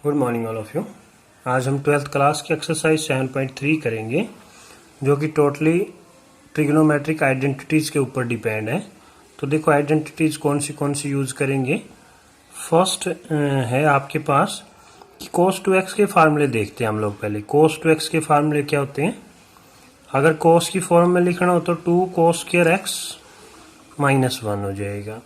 Good morning all of you. आज हम 12th class की एक्सरसाइज 7.3 करेंगे जो कि टोटली ट्रिग्नोमेट्रिक आइडेंटिटीज़ के ऊपर डिपेंड है। तो देखो आइडेंटिटीज़ कौन सी यूज़ करेंगे। फर्स्ट है आपके पास कि cos 2x के फार्मूले देखते हैं हम लोग। पहले cos 2x के फार्मूले क्या होते हैं। अगर cos की फॉर्म में लिखना हो तो 2 cos स्क्वायर x -1 हो जाएगा।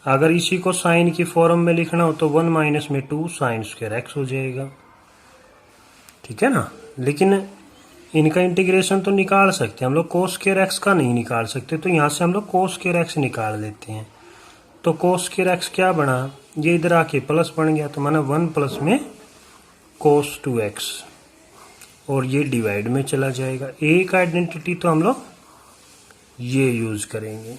अगर इसी को साइन की फॉर्म में लिखना हो तो 1 माइनस में 2 साइन स्क्वायर एक्स हो जाएगा। ठीक है ना। लेकिन इनका इंटीग्रेशन तो निकाल सकते हैं हम लोग, कोस स्क्वायर एक्स का नहीं निकाल सकते। तो यहाँ से हम लोग कोस स्क्वायर एक्स निकाल लेते हैं। तो कोस स्क्वायर एक्स क्या बना, ये इधर आके प्लस बन गया, तो माना 1 प्लस में कोस 2x और ये डिवाइड में चला जाएगा। एक आइडेंटिटी तो हम लोग ये यूज करेंगे।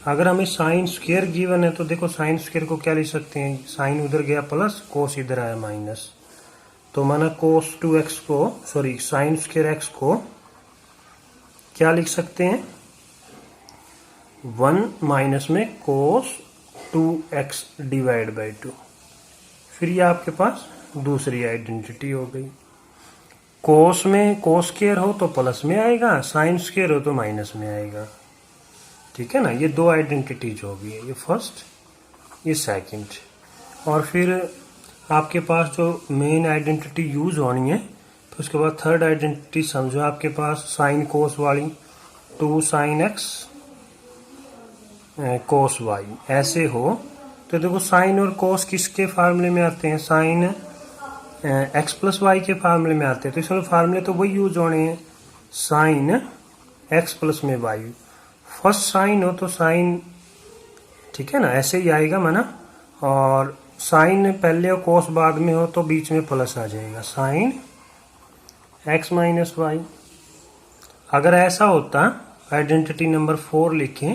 अगर हमें साइन स्क्वायर गिवन है तो देखो साइन स्क्वायर को क्या लिख सकते हैं, साइन उधर गया प्लस, कोस इधर आया माइनस। तो माना कोस 2x को साइन स्क्वायर एक्स को क्या लिख सकते हैं, 1 माइनस में कोस 2x डिवाइड बाई 2। फिर ये आपके पास दूसरी आइडेंटिटी हो गई। कोस में कोस स्क्वायर हो तो प्लस में आएगा, साइन स्क्वायर हो तो माइनस में आएगा। ठीक है ना। ये दो आइडेंटिटीज होगी, ये फर्स्ट ये सेकंड। और फिर आपके पास जो मेन आइडेंटिटी यूज होनी है, तो उसके बाद थर्ड आइडेंटिटी समझो आपके पास साइन कोस वाली, 2 साइन एक्स कोस वाई ऐसे हो। तो देखो साइन और कोस किसके फार्मूले में आते हैं, साइन एक्स प्लस वाई के फार्मूले में आते हैं। तो इसमें फार्मूले तो वही यूज होने हैं, साइन एक्स प्लस में वाई। फर्स्ट साइन हो तो साइन, ठीक है ना, ऐसे ही आएगा माना। और साइन पहले और कोस बाद में हो तो बीच में प्लस आ जाएगा, साइन एक्स माइनस वाई। अगर ऐसा होता, आइडेंटिटी नंबर 4 लिखें,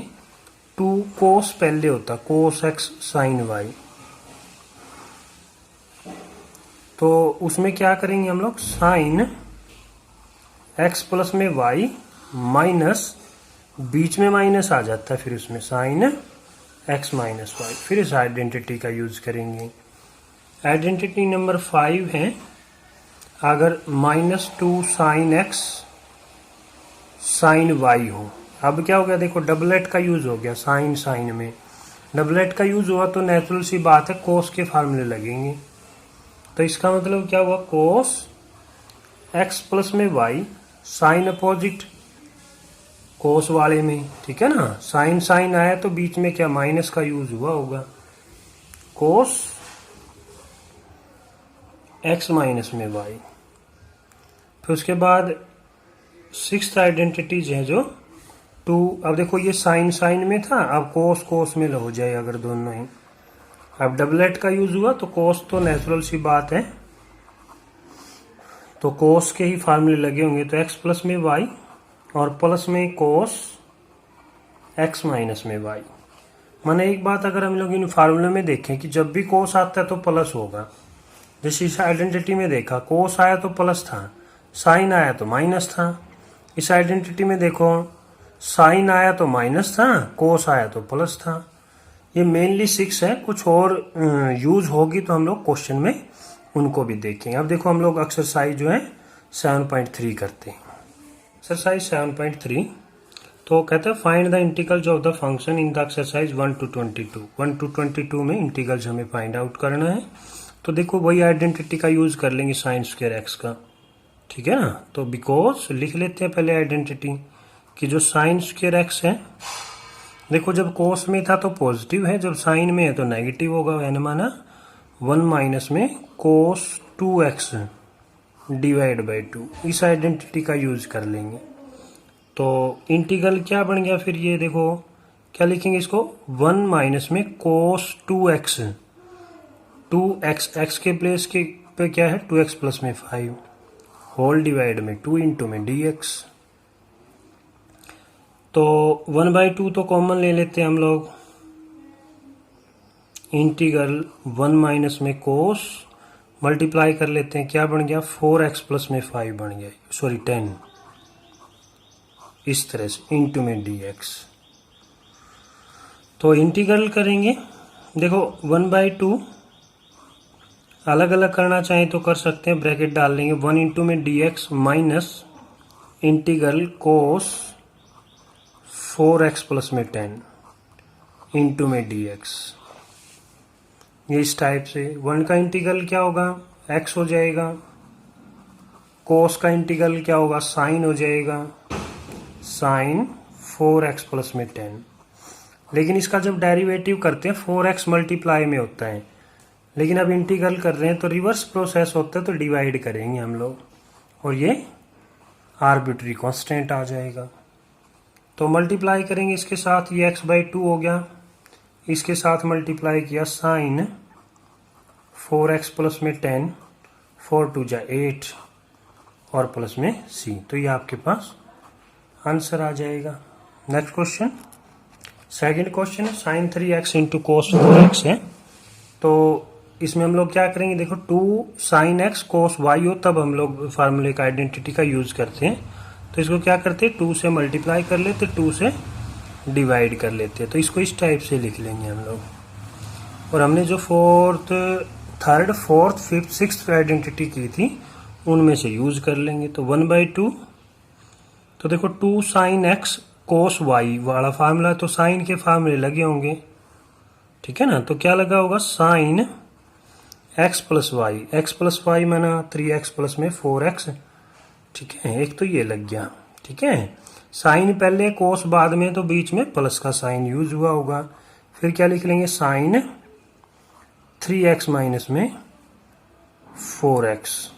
2 कोस पहले होता, कोस एक्स साइन वाई। तो उसमें क्या करेंगे हम लोग, साइन एक्स प्लस में वाई माइनस, बीच में माइनस आ जाता है, फिर उसमें साइन एक्स माइनस वाई। फिर इस आइडेंटिटी का यूज करेंगे। आइडेंटिटी नंबर 5 है, अगर -2 साइन एक्स साइन वाई हो। अब क्या हो गया, देखो डबलेट का यूज हो गया, साइन साइन में डबलेट का यूज हुआ तो नेचुरल सी बात है कोस के फार्मूले लगेंगे। तो इसका मतलब क्या हुआ, कोस एक्स प्लस में वाई, साइन अपोजिट कोस वाले में। ठीक है ना, साइन साइन आया तो बीच में क्या माइनस का यूज हुआ होगा, कोस एक्स माइनस में वाई। फिर उसके बाद 6th आइडेंटिटीज है जो 2। अब देखो ये साइन साइन में था, अब कोस कोस में हो जाए अगर दोनों ही। अब डबलेट का यूज हुआ तो कोस तो नेचुरल सी बात है, तो कोस के ही फार्मूले लगे होंगे। तो एक्स प्लस में वाई और प्लस में कोस एक्स माइनस में वाई। माने एक बात अगर हम लोग इन फार्मूले में देखें कि जब भी कोस आता है तो प्लस होगा। जैसे इस आइडेंटिटी में देखा, कोस आया तो प्लस था, साइन आया तो माइनस था। इस आइडेंटिटी में देखो, साइन आया तो माइनस था, कोस आया तो प्लस था। ये मेनली 6 है, कुछ और यूज होगी तो हम लोग क्वेश्चन में उनको भी देखेंगे। अब देखो हम लोग एक्सरसाइज जो है 7.3 करते हैं। एक्सरसाइज 7.3 तो कहते हैं find the integrals of the function in the exercise 1 to 22। 1 to 22 में इंटीग्रल्स हमें फाइंड आउट करना है। तो देखो वही आइडेंटिटी का यूज कर लेंगे, साइन स्क्वायर एक्स का। ठीक है ना। तो बिकॉज लिख लेते हैं पहले आइडेंटिटी कि जो साइन स्क्वायर एक्स है, देखो जब कोस में था तो पॉजिटिव है, जब साइन में है तो नेगेटिव होगा। यानी माना 1 माइनस में कोस 2x डिवाइड बाई 2। इस आइडेंटिटी का यूज कर लेंगे। तो इंटीग्रल क्या बन गया, फिर ये देखो क्या लिखेंगे इसको, 1 माइनस में कोस 2x, 2x एक्स के प्लेस के पे क्या है 2x प्लस में 5 होल डिवाइड में 2 इंटू में dx। तो 1/2 तो कॉमन ले लेते हैं हम लोग। इंटीग्रल 1 माइनस में कोस मल्टीप्लाई कर लेते हैं, क्या बन गया 4x प्लस में 5 बन गया, 10 इस तरह से इंटू में dx। तो इंटीग्रल करेंगे, देखो 1/2 अलग अलग करना चाहें तो कर सकते हैं, ब्रैकेट डाल लेंगे 1 इंटू में dx माइनस इंटीग्रल कोस 4x प्लस में 10 इंटू में dx। ये इस टाइप से 1 का इंटीग्रल क्या होगा, x हो जाएगा, कोस का इंटीग्रल क्या होगा, साइन हो जाएगा, साइन 4x प्लस में 10। लेकिन इसका जब डेरिवेटिव करते हैं 4x मल्टीप्लाई में होता है, लेकिन अब इंटीग्रल कर रहे हैं तो रिवर्स प्रोसेस होता है, तो डिवाइड करेंगे हम लोग और ये आर्बिट्री कांस्टेंट आ जाएगा। तो मल्टीप्लाई करेंगे इसके साथ, ये x/2 हो गया, इसके साथ मल्टीप्लाई किया साइन 4x प्लस में 10, 4 2 जा 8 और प्लस में c, तो ये आपके पास आंसर आ जाएगा। नेक्स्ट क्वेश्चन, सेकंड क्वेश्चन है sine 3x into cos 4x है। तो इसमें हम लोग क्या करेंगे, देखो 2 साइन x कोस y हो तब हम लोग फार्मूले का आइडेंटिटी का यूज करते हैं। तो इसको क्या करते हैं, 2 से मल्टीप्लाई कर लेते, 2 से डिवाइड कर लेते हैं। तो इसको इस टाइप से लिख लेंगे हम लोग। और हमने जो fourth, third, fourth, fifth, sixth identity की थी उनमें से यूज कर लेंगे। तो 1/2, तो देखो 2 साइन x कोस y वाला फार्मूला, तो साइन के फार्मूले लगे होंगे, ठीक है ना। तो क्या लगा होगा, sine x plus y, x plus y माना 3x प्लस में 4x, ठीक है। एक तो ये लग गया, ठीक है। साइन पहले कोस बाद में, तो बीच में प्लस का साइन यूज हुआ होगा। फिर क्या लिख लेंगे, साइन 3x माइनस में 4x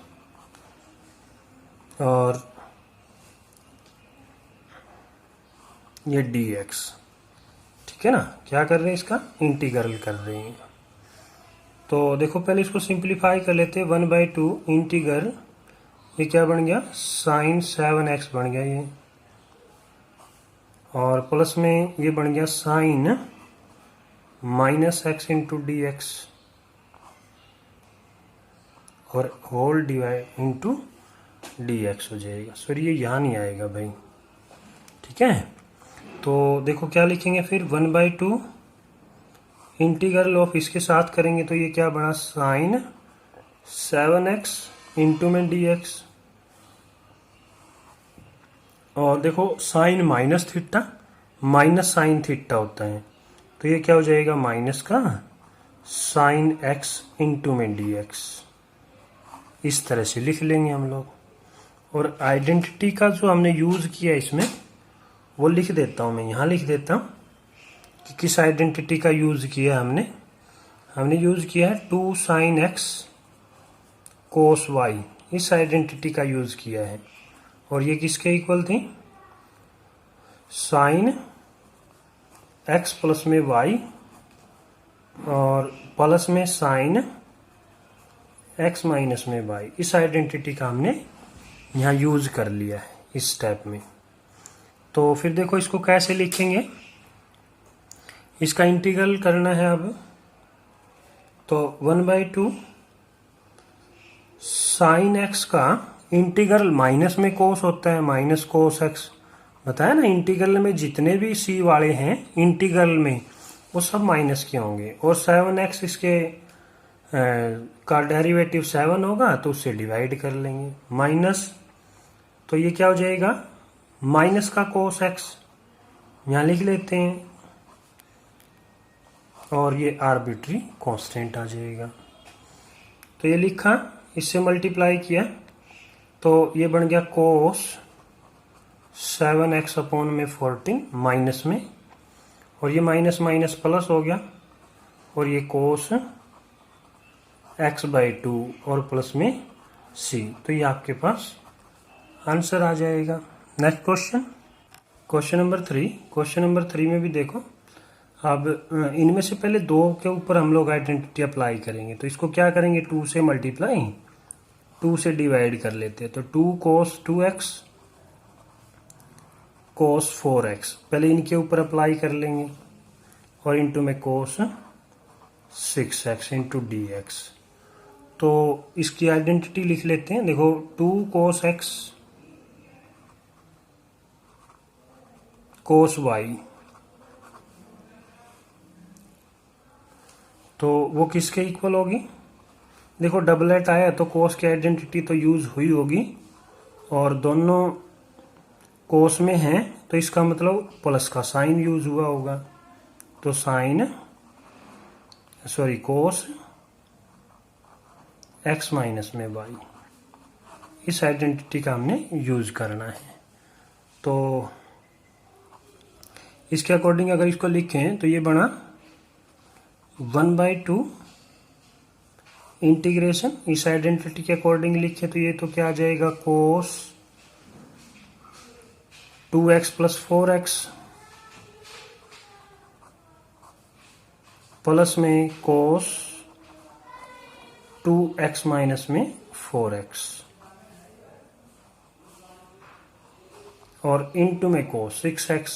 और ये dx, ठीक है ना। क्या कर रहे हैं, इसका इंटीग्रल कर रहे हैं। तो देखो पहले इसको सिंप्लीफाई कर लेते हैं, 1/2 इंटीग्रल, ये क्या बन गया, साइन 7x बन गया ये, और प्लस में ये बन गया sine minus x into dx और होल डिवाइड इंटू dx हो जाएगा। सॉरी ये यहाँ नहीं आएगा भाई, ठीक है। तो देखो क्या लिखेंगे फिर, 1/2 इंटीग्रल ऑफ, इसके साथ करेंगे तो ये क्या बना, साइन 7x इंटू में dx, और देखो sine minus theta, minus sine theta होता है, तो ये क्या हो जाएगा, माइनस का साइन x इंटू में dx। इस तरह से लिख लेंगे हम लोग। और आइडेंटिटी का जो हमने यूज किया इसमें वो लिख देता हूं मैं, यहां लिख देता हूं कि किस आइडेंटिटी का यूज किया हमने यूज किया है 2 साइन x कोस y, इस आइडेंटिटी का यूज किया है। और ये किसके इक्वल थी, साइन x प्लस में y और प्लस में साइन x माइनस में y, इस आइडेंटिटी का हमने यहाँ यूज कर लिया है इस स्टेप में। तो फिर देखो इसको कैसे लिखेंगे, इसका इंटीग्रल करना है अब। तो 1/2 साइन x का इंटीग्रल, माइनस में कोस होता है, माइनस कोस x, बताया ना। इंटीग्रल में जितने भी c वाले हैं इंटीग्रल में वो सब माइनस के होंगे, और 7x इसके का डेरिवेटिव 7 होगा तो उससे डिवाइड कर लेंगे, माइनस, तो ये क्या हो जाएगा, माइनस का कोस x यहां लिख लेते हैं, और ये आर्बिट्री कांस्टेंट आ जाएगा। तो ये लिखा, इससे मल्टीप्लाई किया तो ये बन गया कोस 7x अपॉन में 14 माइनस में, और ये माइनस माइनस प्लस हो गया, और ये कोस x/2 और प्लस में c, तो ये आपके पास आंसर आ जाएगा। Next question, question number 3। Question number 3 में भी देखो, अब इनमें से पहले 2 के ऊपर हम लोग आइडेंटिटी अप्लाई करेंगे। तो इसको क्या करेंगे, 2 से मल्टीप्लाई, 2 से डिवाइड कर लेते हैं। तो 2 कोस 2x कोस 4x, पहले इनके ऊपर अप्लाई कर लेंगे, और इंटू में कोस 6x इंटू dx। तो इसकी आइडेंटिटी लिख लेते हैं। देखो 2 कोस x कोस y, तो वो किसके इक्वल होगी, देखो डबलेट आया तो कोस की आइडेंटिटी तो यूज हुई होगी, और दोनों कोस में हैं तो इसका मतलब प्लस का साइन यूज हुआ होगा। तो कोस x माइनस में y, इस आइडेंटिटी का हमने यूज करना है। तो इसके अकॉर्डिंग अगर इसको लिखें तो ये बना 1/2 इंटीग्रेशन, इस आइडेंटिटी के अकॉर्डिंग लिखे तो ये तो क्या आ जाएगा, कोस 2x प्लस 4x प्लस में कोस 2x माइनस में 4x और इनटू में कोस 6x।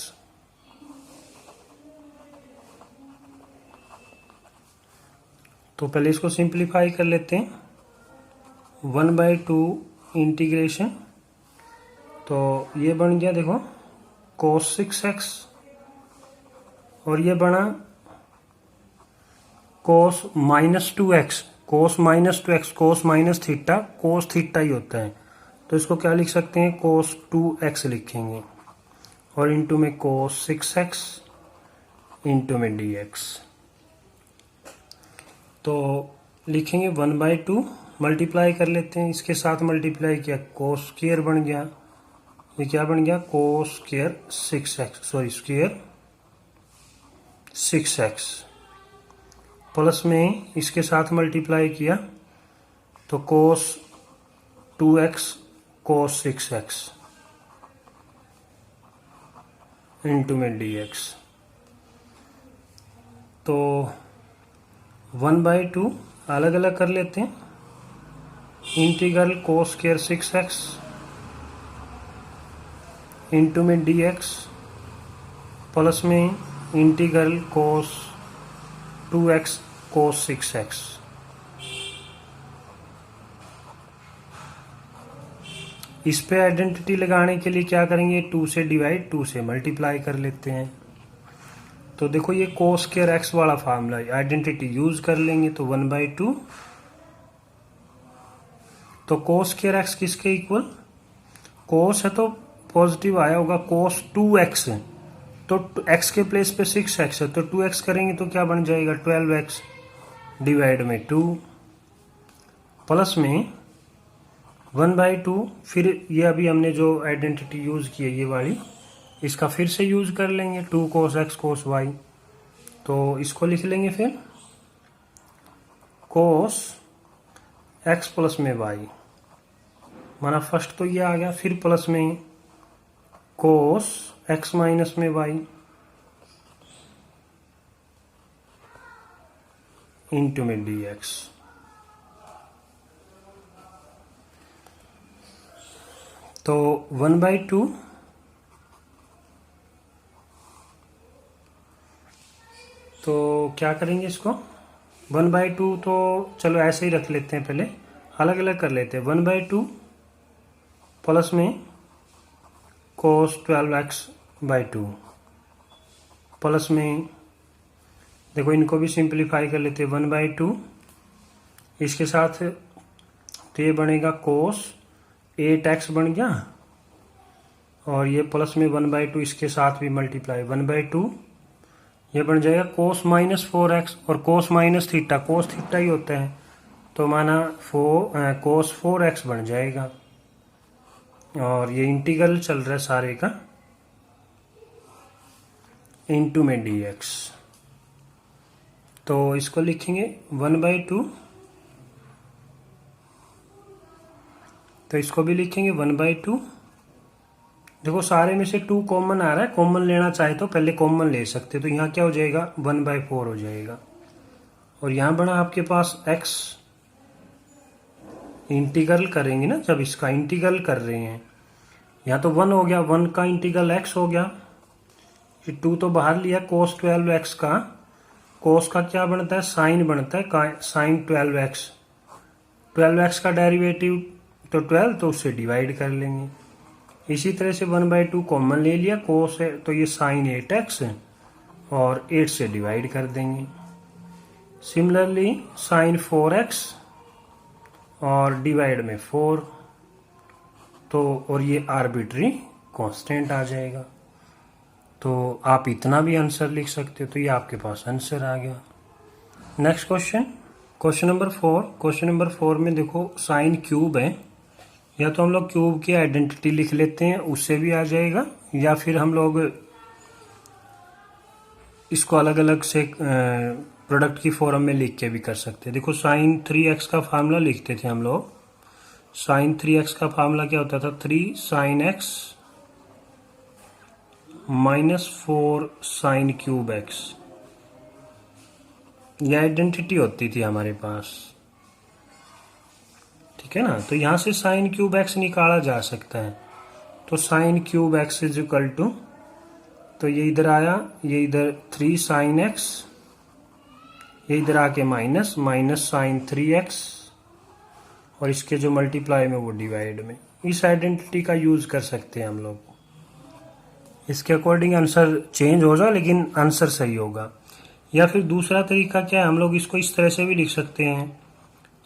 तो पहले इसको सिंप्लीफाई कर लेते हैं। 1/2 इंटीग्रेशन, तो ये बन गया देखो कोस 6x, और ये बना cos minus 2x, cos minus 2x, cos minus theta, cos theta ही होता है, तो इसको क्या लिख सकते हैं, कोस 2x लिखेंगे, और इनटू में कोस 6x इनटू में dx। तो लिखेंगे 1/2, मल्टीप्लाई कर लेते हैं, इसके साथ मल्टीप्लाई किया कोस स्क्वायर बन गया, ये क्या बन गया, कोस स्क्वायर 6x प्लस में इसके साथ मल्टीप्लाई किया तो कोस 2x कोस 6x इनटू में dx। तो 1/2 अलग अलग कर लेते हैं, integral cos square 6x into में dx प्लस में इंटीग्रल कोस 2x कोस 6x। इस पे आइडेंटिटी लगाने के लिए क्या करेंगे, 2 से डिवाइड 2 से मल्टीप्लाई कर लेते हैं। तो देखो ये कोस स्क्वायर x वाला फार्मूला आइडेंटिटी यूज कर लेंगे, तो 1/2, तो कोस स्क्वायर x किसके इक्वल, कोस है तो पॉजिटिव आया होगा, कोस 2x है तो x के प्लेस पे 6x है, तो 2x करेंगे तो क्या बन जाएगा, 12x डिवाइड में 2 प्लस में 1/2। फिर ये अभी हमने जो आइडेंटिटी यूज की है ये वाली, इसका फिर से यूज कर लेंगे, 2 कोस x कोस y। तो इसको लिख लेंगे फिर कोस x प्लस में y, माना फर्स्ट तो ये आ गया, फिर प्लस में कोस x माइनस में y इनटू में dx। तो 1/2 तो क्या करेंगे इसको, 1/2 तो चलो ऐसे ही रख लेते हैं, पहले अलग अलग कर लेते हैं। 1/2 प्लस में कोस 12x/2 प्लस में, देखो इनको भी सिंप्लीफाई कर लेते हैं, 1/2 इसके साथ तो ये बनेगा कोस 8x बन गया, और ये प्लस में 1/2 इसके साथ भी मल्टीप्लाई 1/2, ये बन जाएगा कोस माइनस 4x, और cos minus theta cos theta ही होता है, तो माना कोस 4x बन जाएगा, और ये इंटीग्रल चल रहा है सारे का, इनटू में dx। तो इसको लिखेंगे 1/2, तो इसको भी लिखेंगे 1/2। देखो सारे में से 2 कॉमन आ रहा है, कॉमन लेना चाहे तो पहले कॉमन ले सकते, तो यहाँ क्या हो जाएगा, 1/4 हो जाएगा, और यहाँ बना आपके पास x, इंटीग्रल करेंगे ना, जब इसका इंटीग्रल कर रहे हैं, यहाँ तो 1 हो गया, 1 का इंटीग्रल x हो गया, ये 2 तो बाहर लिया, कोस 12x का, कोस का क्या बनता है, साइन बनता है, साइन 12x, 12x का डेरिवेटिव तो 12, तो उससे डिवाइड कर लेंगे। इसी तरह से 1/2 कॉमन ले लिया, कोस है तो ये साइन 8x है, और 8 से डिवाइड कर देंगे। सिमिलरली साइन 4x और डिवाइड में 4, तो और ये आर्बिट्री कांस्टेंट आ जाएगा। तो आप इतना भी आंसर लिख सकते हो। तो ये आपके पास आंसर आ गया। Next question, question number 4। Question number 4 में देखो साइन क्यूब है, या तो हम लोग क्यूब की आइडेंटिटी लिख लेते हैं, उससे भी आ जाएगा, या फिर हम लोग इसको अलग अलग से प्रोडक्ट की फॉर्म में लिख के भी कर सकते हैं। देखो साइन 3x का फार्मूला लिखते थे हम लोग। साइन 3x का फार्मूला क्या होता था, 3 sine x minus 4 sine cube x। यह आइडेंटिटी होती थी हमारे पास, ठीक है ना। तो यहां से साइन क्यूब x निकाला जा सकता है। तो sine cube x is equal to, तो ये इधर आया, ये इधर 3 साइन x, ये इधर आके माइनस साइन 3x, और इसके जो मल्टीप्लाई में वो डिवाइड में। इस आइडेंटिटी का यूज कर सकते हैं हम लोग। इसके अकॉर्डिंग आंसर चेंज हो जाए, लेकिन आंसर सही होगा। या फिर दूसरा तरीका क्या है, हम लोग इसको इस तरह से भी लिख सकते हैं,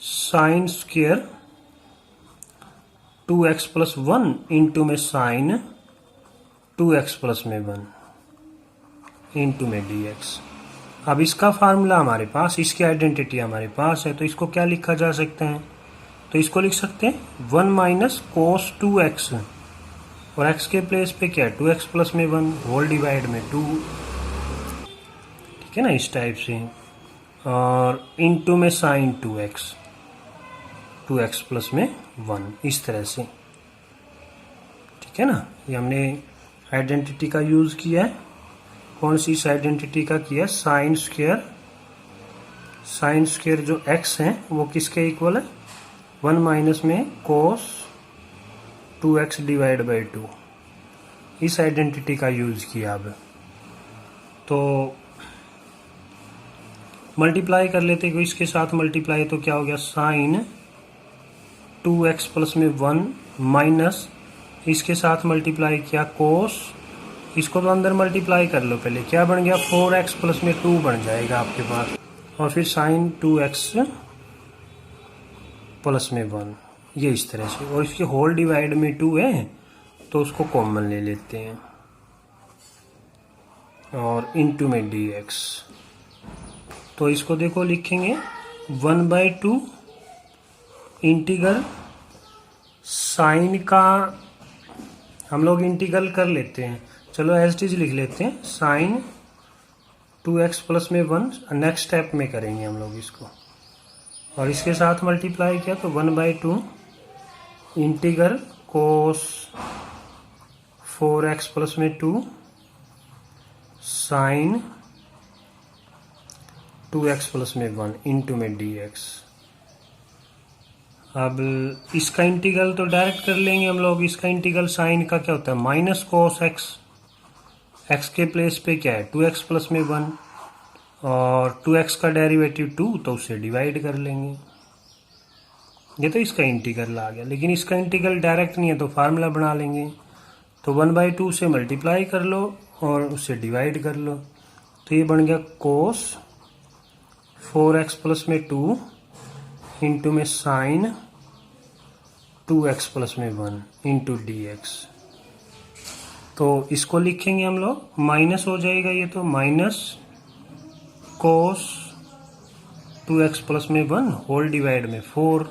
sine square 2x plus 1 into में साइन 2x प्लस में 1 इंटू में dx। अब इसका फार्मूला हमारे पास, इसकी आइडेंटिटी हमारे पास है, तो इसको क्या लिखा जा सकता है, तो इसको लिख सकते हैं 1 माइनस कोस 2x, और x के प्लेस पे क्या है 2x प्लस में 1 होल डिवाइड में 2, ठीक है ना, इस टाइप से। और इंटू में साइन 2x प्लस में 1, इस तरह से, ठीक है ना। ये हमने आइडेंटिटी का यूज किया है। कौन सी इस आइडेंटिटी का किया, साइन स्क्वायर जो x है वो किसके इक्वल है, 1 माइनस में कोस 2x डिवाइड बाई 2। इस आइडेंटिटी का यूज किया। अब तो मल्टीप्लाई कर लेते हैं, इसके साथ मल्टीप्लाई, तो क्या हो गया, साइन 2x प्लस में 1 माइनस इसके साथ मल्टीप्लाई किया कोस, इसको तो अंदर मल्टीप्लाई कर लो पहले, क्या बन गया 4x प्लस में 2 बन जाएगा आपके पास, और फिर साइन 2x प्लस में 1, ये इस तरह से। और इसके होल डिवाइड में 2 है, तो उसको कॉमन ले लेते हैं, और इनटू में dx। तो इसको देखो लिखेंगे 1/2 इंटीग्रल साइन का, हम लोग इंटीग्रल कर लेते हैं, चलो एज इट इज लिख लेते हैं, साइन 2x प्लस में 1 नेक्स्ट स्टेप में करेंगे हम लोग इसको, और इसके साथ मल्टीप्लाई किया तो 1/2 इंटीग्रल कोस 4x प्लस में 2 साइन 2x प्लस में 1 इंटू में dx। अब इसका इंटीग्रल तो डायरेक्ट कर लेंगे हम लोग। इसका इंटीग्रल साइन का क्या होता है, माइनस कोस x के प्लेस पे क्या है 2x प्लस में 1, और 2x का डेरिवेटिव 2, तो उसे डिवाइड कर लेंगे। ये तो इसका इंटीग्रल आ गया, लेकिन इसका इंटीग्रल डायरेक्ट नहीं है, तो फार्मूला बना लेंगे। तो 1/2 से मल्टीप्लाई कर लो और उसे डिवाइड कर लो, तो ये बन गया कोस 4x प्लस में 2 इंटू में साइन 2x प्लस में 1 इंटू dx। तो इसको लिखेंगे हम लोग, माइनस हो जाएगा ये, तो माइनस कोस 2x प्लस में 1 होल डिवाइड में 4,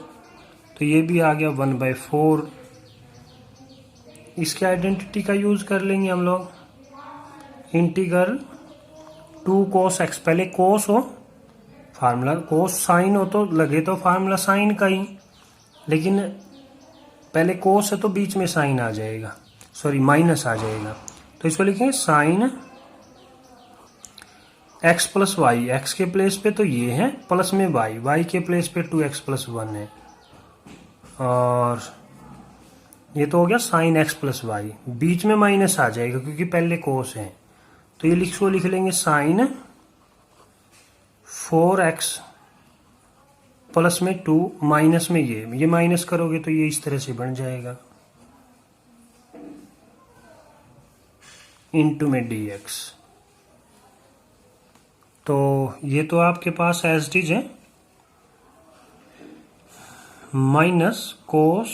तो ये भी आ गया 1/4। इसके आइडेंटिटी का यूज कर लेंगे हम लोग, इंटीग्रल 2 कोस x, पहले कोस हो फार्मूला, कोस साइन हो तो लगे तो फार्मूला साइन का ही, लेकिन पहले कोस है तो बीच में साइन आ जाएगा, सॉरी माइनस आ जाएगा। तो इसको लिखेंगे sine x plus y, x के प्लेस पे तो ये है, प्लस में वाई के प्लेस पे 2x प्लस 1 है, और ये तो हो गया साइन x प्लस वाई, बीच में माइनस आ जाएगा क्योंकि पहले कोस है। तो ये लिख लेंगे साइन 4x प्लस में 2 माइनस में ये माइनस करोगे तो ये इस तरह से बन जाएगा, इंटू में dx। तो ये तो आपके पास एज इट इज है। माइनस कोस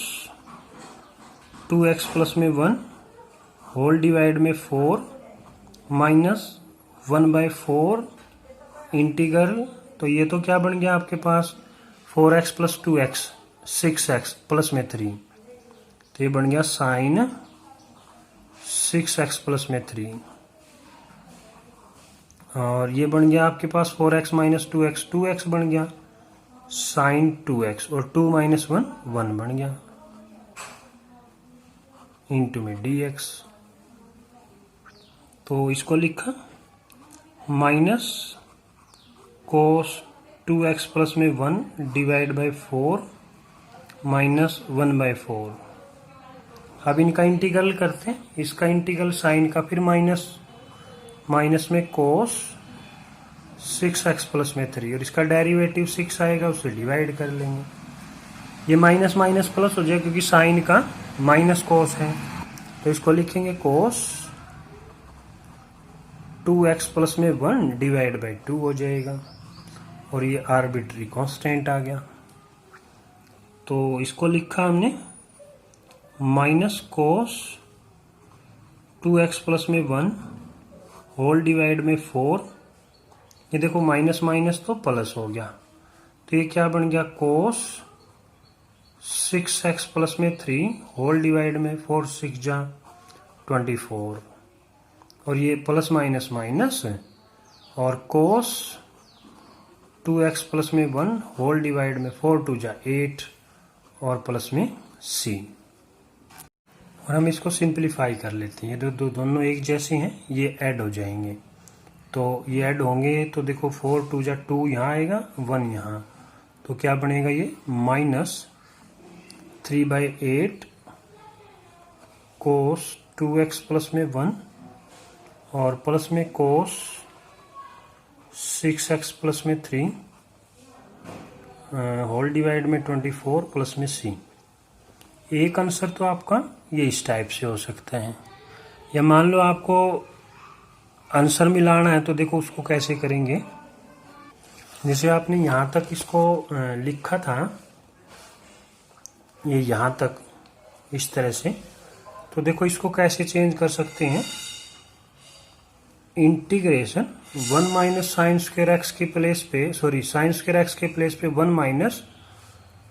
2x प्लस में 1 होल डिवाइड में 4 माइनस 1/4 इंटीग्रल, तो ये तो क्या बन गया आपके पास 4x plus 2x 6x plus में 3, तो ये बन गया साइन 6x प्लस में 3, और ये बन गया आपके पास 4x माइनस 2x 2x बन गया साइन 2x, और 2 माइनस 1 1 बन गया इंटू में dx। तो इसको लिखा माइनस कोस 2x प्लस में 1 डिवाइड बाई 4 माइनस 1/4। अब इनका इंटीग्रल करते हैं, इसका इंटीग्रल साइन का, फिर माइनस में कोस 6x प्लस में 3, और इसका डेरिवेटिव 6 आएगा, उसे डिवाइड कर लेंगे। ये माइनस माइनस प्लस हो जाएगा क्योंकि साइन का माइनस कोस है, तो इसको लिखेंगे कोस 2x प्लस में 1 डिवाइड बाई 2 हो जाएगा, और ये आर्बिट्री कांस्टेंट आ गया। तो इसको लिखा हमने माइनस कोस 2x प्लस में 1 होल डिवाइड में 4, ये देखो माइनस माइनस तो प्लस हो गया, तो ये क्या बन गया कोस 6x प्लस में 3 होल डिवाइड में 4 6 जा 24, और ये प्लस माइनस माइनस है, और कोस 2x प्लस में 1 होल डिवाइड में 4 2 जा 8, और प्लस में c। और हम इसको सिंप्लीफाई कर लेते हैं, ये दोनों एक जैसे हैं, ये ऐड हो जाएंगे, तो ये ऐड होंगे, तो देखो 4 2 जा 2 यहाँ आएगा 1 यहाँ, तो क्या बनेगा ये माइनस 3/8 कोस 2x प्लस में 1 और प्लस में कोस 6x प्लस में 3 होल डिवाइड में 24 प्लस में c। एक आंसर तो आपका ये इस टाइप से हो सकता है, या मान लो आपको आंसर मिलाना है, तो देखो उसको कैसे करेंगे। जैसे आपने यहाँ तक इसको लिखा था, ये यहाँ तक इस तरह से, तो देखो इसको कैसे चेंज कर सकते हैं। Integration 1 minus sign square x के प्लेस पे, सॉरी साइन स्क्वायर एक्स के प्लेस पे 1 माइनस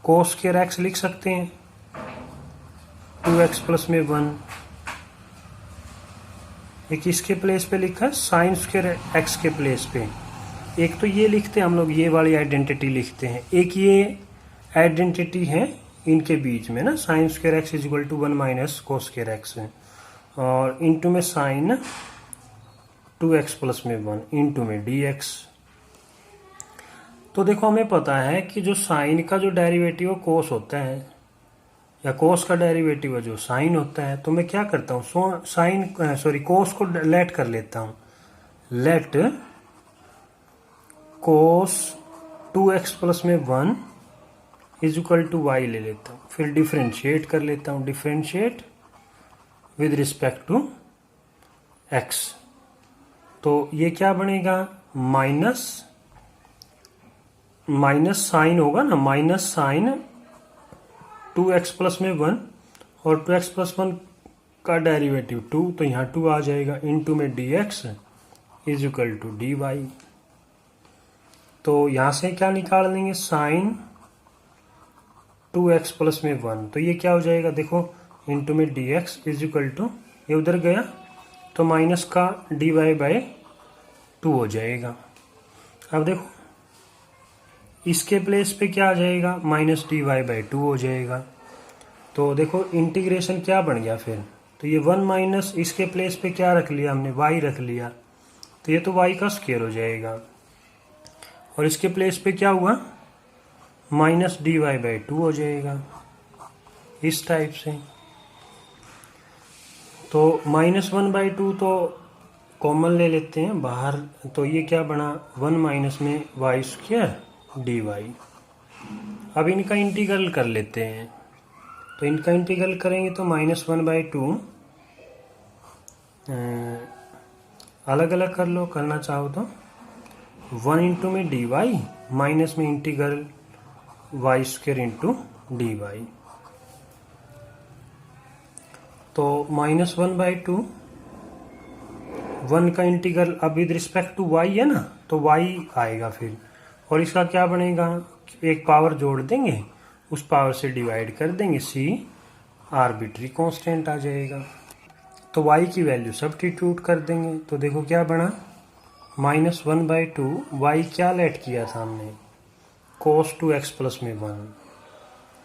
कोस स्क्वायर एक्स लिख सकते हैं 2x प्लस में 1। एक इसके प्लेस पे लिखा है साइन स्क्वायर एक्स के प्लेस पे, एक तो ये लिखते हैं हम लोग, ये वाली आइडेंटिटी लिखते हैं, एक ये आइडेंटिटी है इनके बीच में ना, sine square x is equal to 1 minus cos square x है, और इनटू में साइन 2x प्लस में 1 इनटू में dx। तो देखो हमें पता है कि जो साइन का जो डेरिवेटिव कोस होता है, या कोस का डेरिवेटिव जो साइन होता है, तो मैं क्या करता हूँ कोस को लेट कर लेता हूँ, लेट कोस 2x प्लस में 1 इज इक्वल टू y ले लेता हूँ, फिर डिफरेंशिएट कर लेता हूँ, differentiate with respect to x। तो ये क्या बनेगा माइनस साइन होगा ना, माइनस साइन 2x प्लस में 1 और 2x प्लस 1 का डेरिवेटिव 2, तो यहाँ 2 आ जाएगा, इनटू में dx is equal to dy। तो यहाँ से क्या निकाल लेंगे साइन 2x प्लस में 1, तो ये क्या हो जाएगा देखो, इनटू में dx इज इक्वल टू, ये उधर गया तो माइनस का dy बाय 2 हो जाएगा। अब देखो इसके प्लेस पे क्या आ जाएगा, माइनस dy बाई 2 हो जाएगा। तो देखो इंटीग्रेशन क्या बन गया फिर, तो ये 1 माइनस इसके प्लेस पे क्या रख लिया हमने, y रख लिया, तो ये तो y का स्क्वायर हो जाएगा, और इसके प्लेस पे क्या हुआ माइनस dy बाई 2 हो जाएगा इस टाइप से। तो -1/2 तो कॉमन ले लेते हैं बाहर, तो ये क्या बना 1 माइनस में वाई स्क्वायर dy। अब इनका इंटीग्रल कर लेते हैं, तो इनका इंटीग्रल करेंगे तो -1/2 अलग अलग कर लो, करना चाहो तो 1 इंटू में dy माइनस में integral y square into d y. तो -1/2, 1 का इंटीग्रल अब विद रिस्पेक्ट टू वाई है ना, तो वाई आएगा फिर, और इसका क्या बनेगा, एक पावर जोड़ देंगे, उस पावर से डिवाइड कर देंगे, सी आर्बिट्री कांस्टेंट आ जाएगा। तो y की वैल्यू सब्स्टिट्यूट कर देंगे, तो देखो क्या बना, -1/2, y क्या लेट किया था हमने, cos 2x प्लस में 1,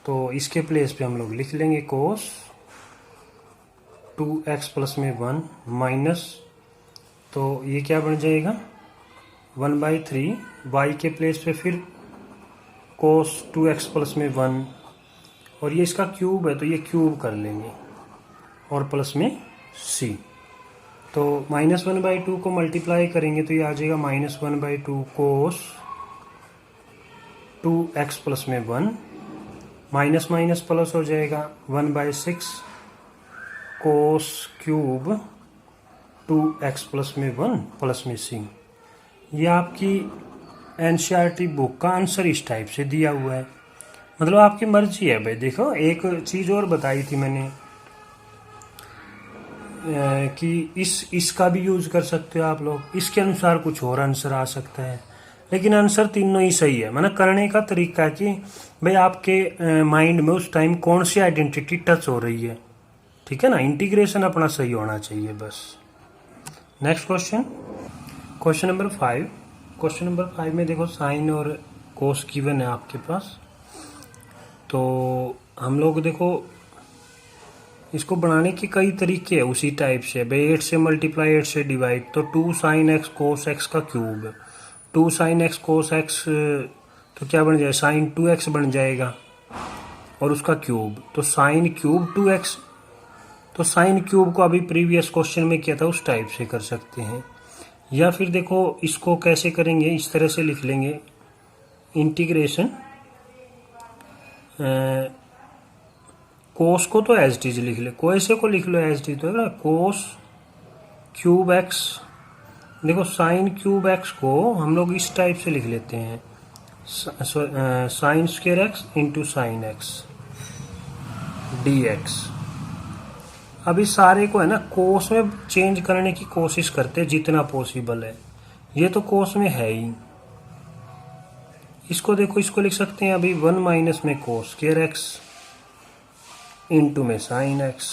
तो इसके प्लेस पे हम लोग लिख लेंगे cos 2x प्लस में 1 माइनस, तो ये क्या बन जाएगा 1/3, y के प्लेस पे फिर cos 2x प्लस में 1, और ये इसका क्यूब है तो ये क्यूब कर लेंगे, और प्लस में c। तो -1/2 को मल्टीप्लाई करेंगे तो ये आ जाएगा -1/2 cos 2x प्लस में 1, माइनस माइनस प्लस हो जाएगा 1/6 cos क्यूब 2x प्लस में 1 प्लस में c। ये आपकी एनसीईआरटी बुक का आंसर इस टाइप से दिया हुआ है, मतलब आपकी मर्जी है भाई। देखो एक चीज़ और बताई थी मैंने कि इसका भी यूज कर सकते हो आप लोग, इसके अनुसार कुछ और आंसर आ सकता है, लेकिन आंसर तीनों ही सही है। मतलब करने का तरीका कि भाई आपके माइंड में उस टाइम कौन सी आइडेंटिटी टच हो रही है, ठीक है ना, इंटीग्रेशन अपना सही होना चाहिए बस। Next question, question number 5। Question number 5 में देखो साइन और कोस गिवन है आपके पास, तो हम लोग देखो इसको बनाने के कई तरीके हैं उसी टाइप से, भाई 8 से मल्टीप्लाई 8 से डिवाइड, तो 2 sin x cos x का cube, 2 sin x cos x तो क्या बन जाएगा sin 2x बन जाएगा, और उसका क्यूब, तो sin क्यूब 2x, तो sin क्यूब को अभी प्रीवियस क्वेश्चन में किया था उस टाइप से कर सकते हैं। या फिर देखो इसको कैसे करेंगे, इस तरह से लिख लेंगे इंटीग्रेशन, कोस को तो एज टीज लिख ले, कोसे को लिख लो एज टीज, तो है ना कोस क्यूब एक्स। देखो साइन क्यूब एक्स को हम लोग इस टाइप से लिख लेते हैं, sign square x into sine x d x. अब इस सारे को है ना कोस में चेंज करने की कोशिश करते हैं जितना पॉसिबल है, ये तो कोस में है ही। इसको देखो इसको लिख सकते हैं अभी 1 माइनस में कोस स्क्वायर एक्स इंटू में साइन एक्स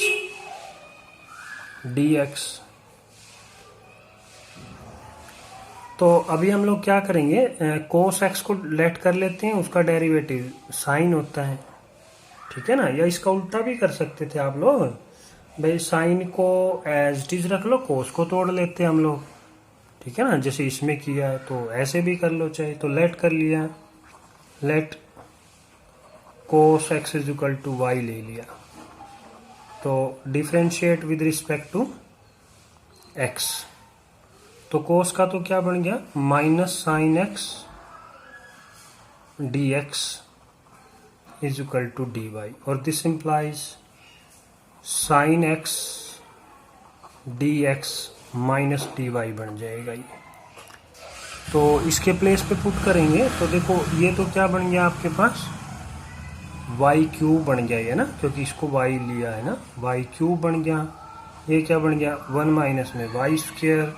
डी एक्स। तो अभी हम लोग क्या करेंगे, कोस एक्स को लेट कर लेते हैं, उसका डेरिवेटिव साइन होता है, ठीक है ना, या इसका उल्टा भी कर सकते थे आप लोग, भाई साइन को एज इट इज रख लो, कोस को तोड़ लेते हैं हम लोग, ठीक है ना, जैसे इसमें किया है, तो ऐसे भी कर लो चाहे, तो लेट कर लिया, let cos x is equal to y ले लिया, तो differentiate with respect to x, तो कोस का तो क्या बन गया minus sine x d x is equal to d y, और this implies sine x d x minus d y बन जाएगा ये। तो इसके प्लेस पे पुट करेंगे तो देखो ये तो क्या बन गया आपके पास वाई क्यूब बन गया है ना, क्योंकि इसको वाई लिया है ना, वाई क्यूब बन गया। ये क्या बन गया 1 माइनस में वाई स्क्वायर,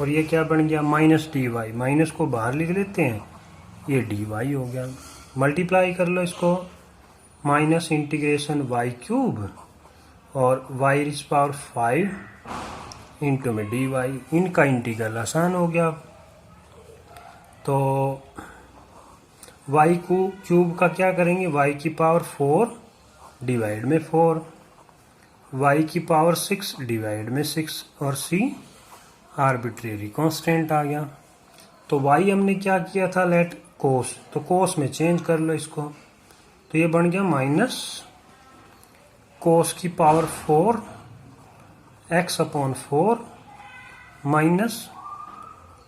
और ये क्या बन गया माइनस डी वाई, माइनस को बाहर लिख लेते हैं, ये डी वाई हो गया। मल्टीप्लाई कर लो इसको, माइनस इंटीग्रेशन वाई क्यूब और वाई इज पावर 5 इंटू में डी वाई, इनका इंटीग्रल आसान हो गया। तो y को क्यूब का क्या करेंगे, y की पावर 4 डिवाइड में 4, y की पावर 6 डिवाइड में 6, और c आर्बिट्रेरी कांस्टेंट आ गया। तो y हमने क्या किया था लेट कोस, तो कोस में चेंज कर लो इसको, तो ये बन गया माइनस कोस की power 4 x upon 4 minus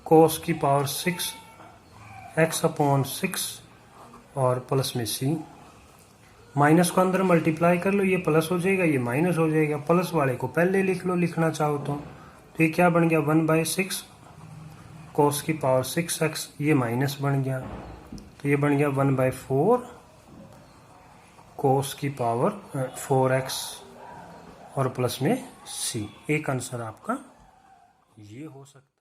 cos की पावर 6 x अपॉन 6 और प्लस में c। माइनस को अंदर मल्टीप्लाई कर लो, ये प्लस हो जाएगा ये माइनस हो जाएगा, प्लस वाले को पहले लिख लो लिखना चाहो तो ये क्या बन गया 1/6 कोस की पावर 6x, ये माइनस बन गया, तो ये बन गया 1/4 कोस की पावर 4x और प्लस में c। एक आंसर आपका ये हो सकता है।